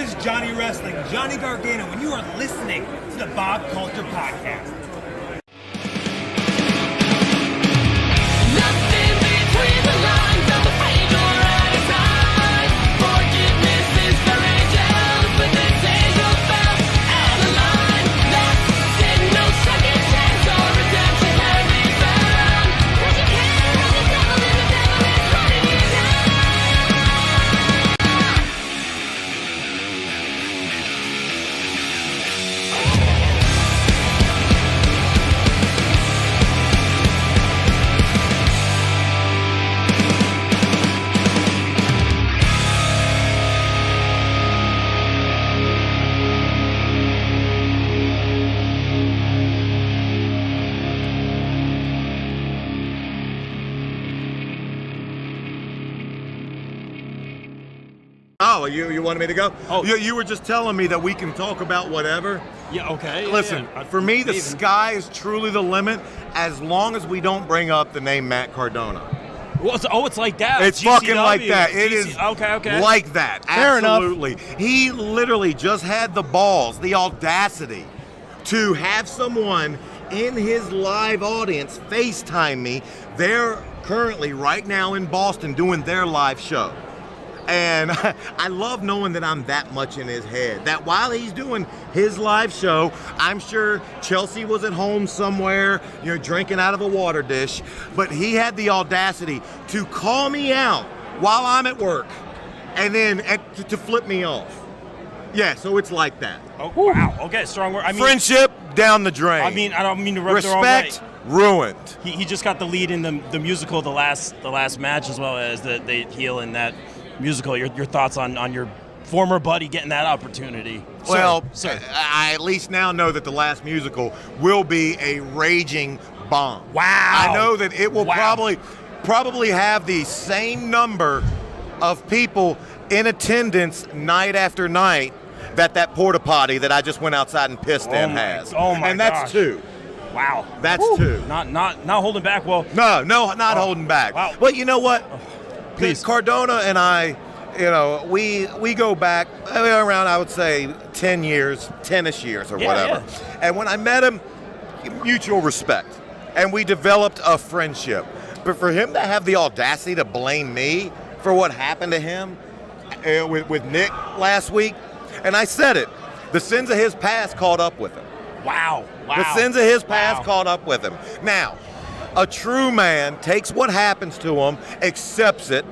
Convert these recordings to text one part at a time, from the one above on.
This is Johnny Wrestling, Johnny Gargano, and you are listening to the Bob Culture Podcast. Nothing between the lines of the page or at a time. Forgiveness is for angels, but this ain't about out of line. That's it, no second chance or redemption can be found. 'Cause you can't have the devil and the devil is running you down. Oh, you wanted me to go? Oh. You were just telling me that we can talk about whatever. Yeah, okay. Listen, yeah. for me, the Maven. sky is truly the limit as long as we don't bring up the name Matt Cardona. Well, it's like that. It's GCW. fucking like that. It is Okay. like that. Fair enough. Absolutely. He literally just had the balls, the audacity to have someone in his live audience FaceTime me. They're currently right now in Boston doing their live show. And I love knowing that I'm that much in his head. That while he's doing his live show, I'm sure Chelsea was at home somewhere, drinking out of a water dish. But he had the audacity to call me out while I'm at work, and then to flip me off. Yeah, so it's like that. Oh, wow. Okay, strong word. I mean, Friendship down the drain. I mean, I don't mean to rub the wrong way. Respect ruined. He just got the lead in the musical, the last match, as well as the heel in that musical. Your thoughts on your former buddy getting that opportunity? Well, Sir. I at least now know that the last musical will be a raging bomb. Wow. I know that it will Wow. probably have the same number of people in attendance night after night that porta potty that I just went outside and pissed in has. Oh my And that's gosh. two. Wow. That's Woo. two. Not holding back. Well, No, not holding back. Wow. But you know what? Please. Cardona and I, we go back around, I would say, 10-ish years or Yeah, whatever. And when I met him, mutual respect. And we developed a friendship. But for him to have the audacity to blame me for what happened to him with Nick last week, and I said it, the sins of his past caught up with him. wow. The sins of his past Wow. caught up with him. Now, a true man takes what happens to him, accepts it,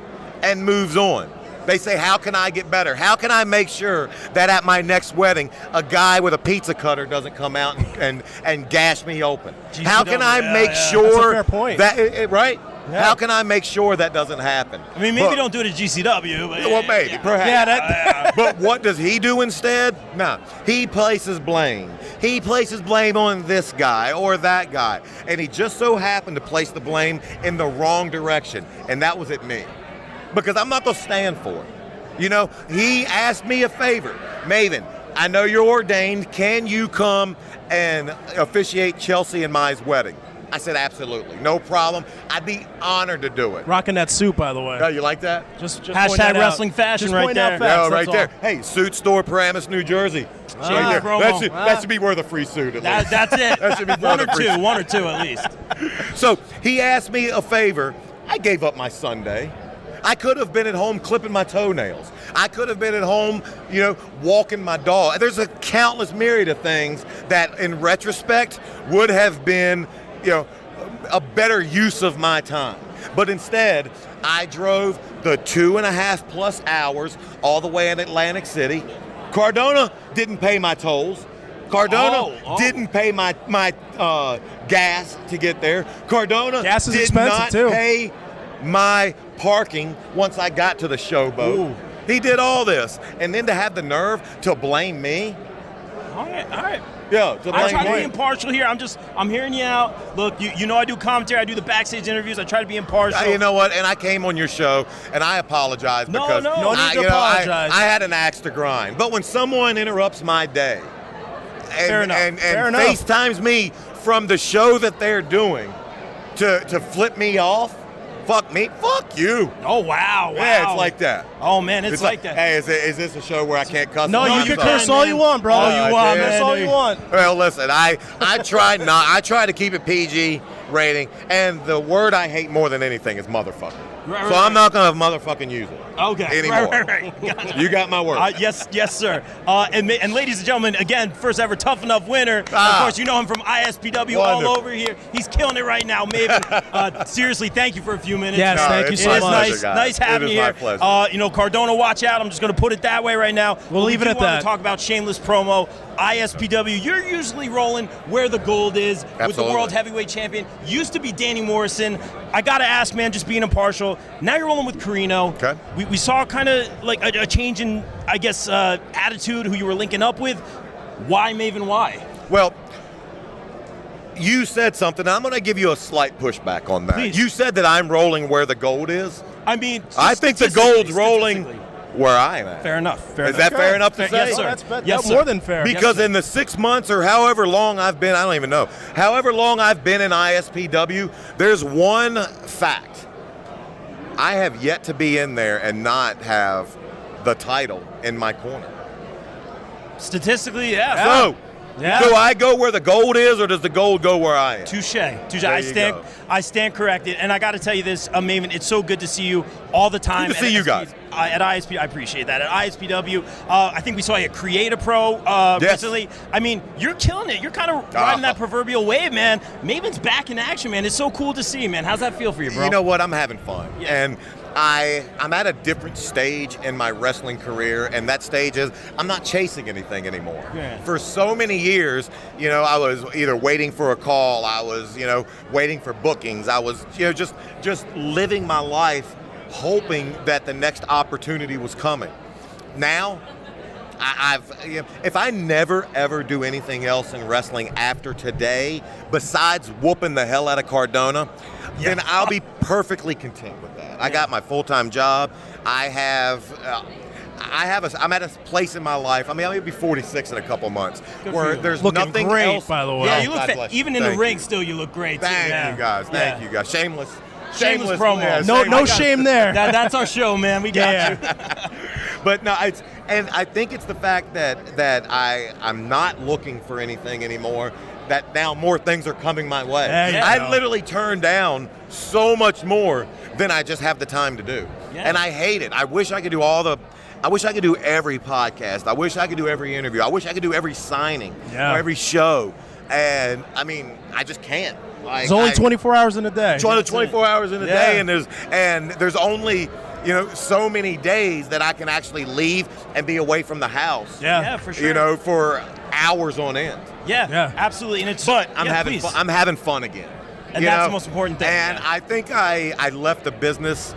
and moves on. They say, how can I get better? How can I make sure that at my next wedding, a guy with a pizza cutter doesn't come out and gash me open? How can I make sure That's a fair point. that, right? Yeah. How can I make sure that doesn't happen? I mean, maybe But- don't do it at GCW. But well, maybe, perhaps. Yeah, that, But what does he do instead? No, he places blame. He places blame on this guy or that guy. And he just so happened to place the blame in the wrong direction. And that was at me. Because I'm not going to stand for it. He asked me a favor. Maven, I know you're ordained. Can you come and officiate Chelsea and my wedding? I said, absolutely. No problem. I'd be honored to do it. rocking that suit, by the way. Oh, you like that? Just point that Hashtag out. wrestling fashion Just right point out there. facts, Yeah, right that's there. all. Hey, Suit Store, Paramus, New Jersey. Right there. promo. That should be worth a free suit at least. That's it. That should be one worth or two at least. So he asked me a favor. I gave up my Sunday. I could have been at home clipping my toenails. I could have been at home, walking my dog. There's a countless myriad of things that in retrospect would have been, a better use of my time. But instead, I drove the 2.5+ hours all the way in Atlantic City. Cardona didn't pay my tolls. Cardona didn't pay my gas to get there. Cardona Gas is did expensive, not too. pay my parking once I got to the showboat. Ooh. He did all this. And then to have the nerve to blame me. All right. Yeah, to I blame try to be me. impartial here. I'm hearing you out. Look, you know I do commentary. I do the backstage interviews. I try to be impartial. You know what? And I came on your show, and I apologize No, because no need I, to apologize. I had an axe to grind. But when someone interrupts my day Fair enough. and Fair enough. FaceTimes me from the show that they're doing to flip me off fuck me, fuck you. Oh, wow. Yeah, it's like that. Oh, man, it's like that. Hey, is this a show where I can't cuss? No, you I'm can sorry. curse all you want, bro. All you want, Curse man. all you want. Well, listen, I try to keep it PG rating, and the word I hate more than anything is motherfucker. Right, so I'm not gonna motherfucking use it. Okay. Anymore. Right. Gotcha. You got my word. Yes, sir. And ladies and gentlemen, again, first ever Tough Enough winner. Of course, you know him from ISPW all Wonderful. over here. He's killing it right now, Maven. Seriously, thank you for a few minutes. Yes, No, thank you it's so my much. pleasure, guys. Nice having It you is here. my pleasure. Cardona, watch out. I'm just going to put it that way right now. We'll leave it at We want that. to talk about shameless promo. ISPW, you're usually rolling where the gold is with the Absolutely. world heavyweight champion. Used to be Danny Morrison. I got to ask, man, just being impartial. Now you're rolling with Carino. Okay. We saw kind of like a change in, I guess, attitude, who you were linking up with. Why Maven, why? Well, you said something. I'm going to give you a slight pushback on that. Please. You said that I'm rolling where the gold is. I mean, I think the gold's rolling where I am at. Fair enough. Is that fair enough to say? Yes, sir. That's Yes, sir. more than fair. Because in the 6 months or however long I've been, I don't even know, however long I've been in ISPW, there's one fact. I have yet to be in there and not have the title in my corner. Statistically, yeah. So, Yeah. do I go where the gold is, or does the gold go where I am? Touche. There I stand corrected, and I got to tell you this, Maven. It's so good to see you all the time. Good to see you guys. At ISP, I appreciate that. At ISPW, I think we saw you at Create a Pro Yes. recently. I mean, you're killing it. You're kind of riding that proverbial wave, man. Maven's back in action, man. It's so cool to see, man. How's that feel for you, bro? You know what? I'm having fun. Yeah. And I'm at a different stage in my wrestling career, and that stage is I'm not chasing anything anymore. Yeah. For so many years, I was either waiting for a call, I was, waiting for bookings, I was, just living my life hoping that the next opportunity was coming. Now, if I never ever do anything else in wrestling after today, besides whooping the hell out of Cardona, then I'll be perfectly content with that. I got my full-time job. I'm at a place in my life. I mean, I'll be 46 in a couple months, where there's Looking nothing great, else. by the way. Yeah, Oh, you look God bless you. even in the Thank ring. you. Still, you look great. Too. Thank Yeah. you guys. Yeah. Thank you guys. Shameless promo. Yeah, No, shameless. no shame there. That's our show, man. We got Yeah. you. But no, and I think it's the fact that I'm not looking for anything anymore. That now more things are coming my way. There you I go. literally turn down so much more than I just have the time to do, Yeah. and I hate it. I wish I could do every podcast. I wish I could do every interview. I wish I could do every signing Yeah. or every show, and I mean, I just can't. Like, It's only 24 hours in a day. 24 hours in a Yeah. day, and there's only so many days that I can actually leave and be away from the house. Yeah, for sure. For hours on end. Yeah, absolutely. And it's But I'm yeah, having please. fun. I'm having fun again. And you that's know? the most important thing, And yeah. I think I left the business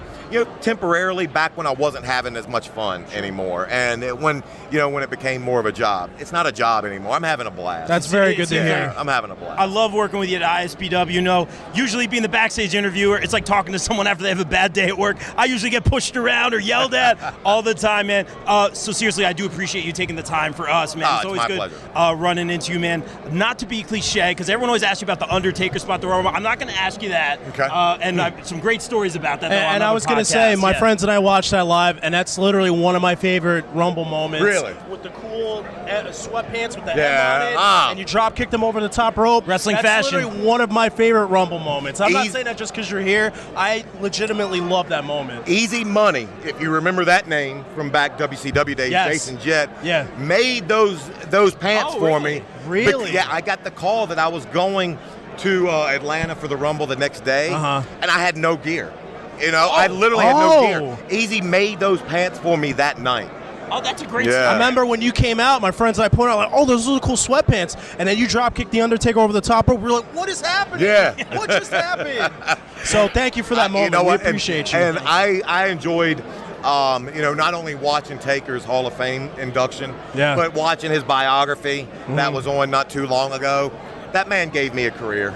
temporarily back when I wasn't having as much fun anymore, and when it became more of a job. It's not a job anymore. I'm having a blast. That's very good to Yeah, hear. I'm having a blast. I love working with you at ISPW. Usually being the backstage interviewer, it's like talking to someone after they have a bad day at work. I usually get pushed around or yelled at all the time, man. So seriously, I do appreciate you taking the time for us, man. Oh, It's it's always my good pleasure. running into you, man. Not to be cliche, because everyone always asks you about the Undertaker spot, the Royal Rumble. I'm not going to ask you that. Okay. And I have some great stories about that. though, on And I other was going to say, podcasts. my Yeah. friends and I watched that live, and that's literally one of my favorite Rumble moments. Really? With the cool sweatpants with the Yeah. hem on it, Ah. and you drop kicked them over the top rope. Wrestling that's fashion. literally one of my favorite Rumble moments. I'm not Easy- saying that just because you're here. I legitimately love that moment. Easy Money, if you remember that name from back WCW days, Yes. Jason Jett, Yeah. made those pants Oh, for really? me. Really? But, yeah, I got the call that I was going to Atlanta for the Rumble the next day, and I had no gear. I literally had no gear. Oh. Easy made those pants for me that night. Oh, that's a great Yeah. story. I remember when you came out, my friends and I pointed out, like, oh, those are cool sweatpants. And then you drop kicked The Undertaker over the top rope. We're like, what is happening? Yeah. What just happened? So thank you for that moment. You know we what? appreciate And you. I enjoyed, not only watching Taker's Hall of Fame induction, Yeah. but watching his biography that was on not too long ago. That man gave me a career.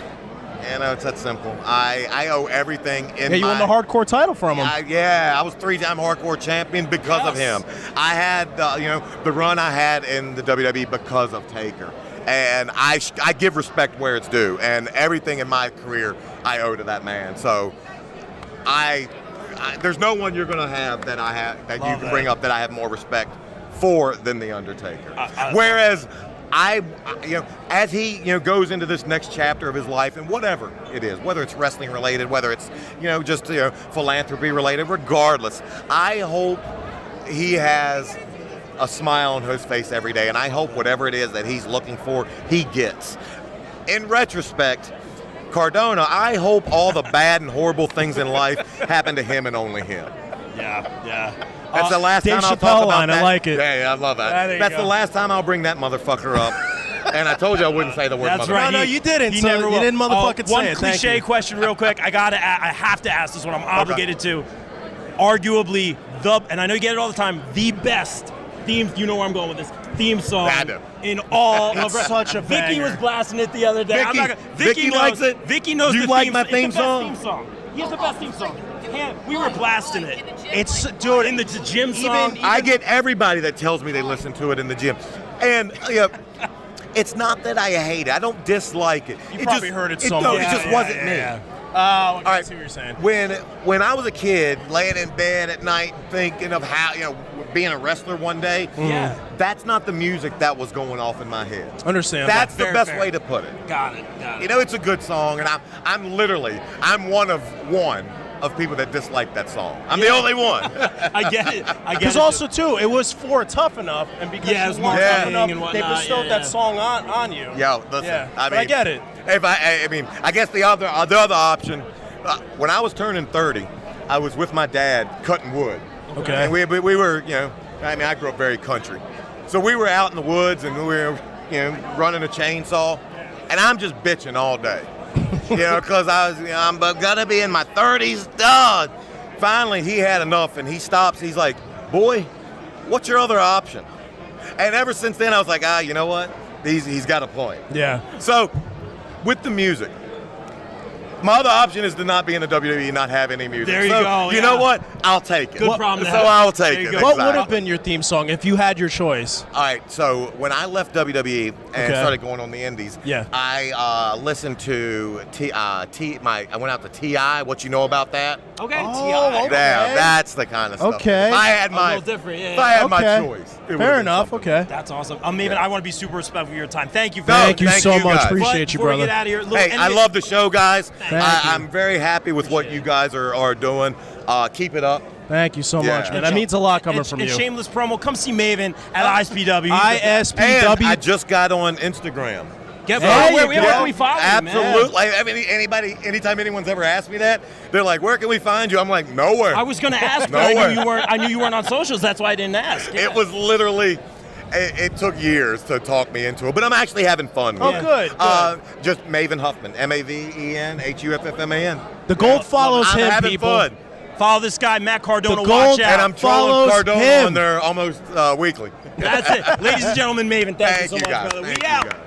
It's that simple. I owe everything in Yeah, you won the hardcore title from him. I was 3-time hardcore champion because of Yes. him. I had, the run I had in the WWE because of Taker. And I give respect where it's due. And everything in my career I owe to that man. So there's no one you're gonna have that you can bring up that I have more respect for than the Undertaker. Whereas as he goes into this next chapter of his life, and whatever it is, whether it's wrestling related, whether it's just philanthropy related, regardless, I hope he has a smile on his face every day, and I hope whatever it is that he's looking for, he gets. In retrospect, Cardona, I hope all the bad and horrible things in life happen to him and only him. Yeah. That's the last Dave time I'll Chappelle talk about line, that. I like it. Yeah, I love that. There you That's go. the last time I'll bring that motherfucker up. And I told you I wouldn't say the word That's motherfucker. right. No, you didn't, He so never you will. didn't motherfucking say one it. Thank cliche you. question, real quick. I have to ask this one. I'm obligated to. Arguably and I know you get it all the time, the best theme. You know where I'm going with this theme song I do. in all of such a Vicky banger. was blasting it the other day. Vicky likes it? Vicky knows You the like theme, my it's theme the best song? theme song. He has the best theme song. We were blasting it. It's dude In the gym song. I get everybody that tells me they listen to it in the gym. And it's not that I hate it. I don't dislike it. You probably heard it so no, much. It just wasn't me. Oh, All I right. see what you're saying. When I was a kid, laying in bed at night thinking of how, being a wrestler one day, Yeah. that's not the music that was going off in my head. Understand. That's the Fair, best fair. way to put it. Got it. It's a good song, and I'm one of people that dislike that song. I'm the only one. I get it. Because also too, it was for Tough Enough, and because Yeah, it was you weren't marketing tough enough, and they whatnot, bestowed yeah. that song on you. Yo, listen. Yeah, I but mean, I get it. I guess the other option, when I was turning 30, I was with my dad cutting wood. Okay. And we were, I grew up very country, so we were out in the woods and we were, running a chainsaw, and I'm just bitching all day, because I'm gonna be in my 30s, dog. Finally, he had enough, and he stops. He's like, "Boy, what's your other option?" And ever since then, I was like, you know what? He's got a point. Yeah. So, with the music, my other option is to not be in the WWE and not have any music. There you So, go, You yeah. know what? I'll take it. Good problem to So have. I'll take There you it. go. What Exactly. would have been your theme song if you had your choice? All right, so when I left WWE and Okay. started going on the indies, Yeah. I listened to I went out to TI. What you know about that? Okay. Oh, okay. Yeah, that's the kind of stuff. Okay. If I had my, little different, yeah. if I had my Okay. choice, it would've Fair been enough. something. Okay. That's awesome. Maven, I want to be super respectful of your time. Thank you for No, Thank you thank so you, much. guys. Appreciate you, Before we brother. get out of here, Hey, I love the show, guys. you. I'm very happy with what you guys are doing. Keep it up. Thank you so Yeah. much, man. That means a lot coming from and you. shameless promo. Come see Maven at ISPW. And ISPW. I just got on Instagram. Get There where you go. can we follow you, man? Absolutely. I mean, anytime anyone's ever asked me that, they're like, "Where can we find you?" I'm like, "Nowhere." I was going to ask, but Nowhere. I knew you weren't on socials. That's why I didn't ask. Yeah. It was literally. It took years to talk me into it, but I'm actually having fun. Oh, with it. good. Just Maven Huffman, MavenHuffman. The gold follows I'm him, having people. fun, Follow this guy, Matt Cardona. The Watch gold- out. and I'm trolling follows Cardona him. on there almost weekly. That's it. Ladies and gentlemen, Maven, thank you Thank so you much, guys. brother. Thank We you out. guys.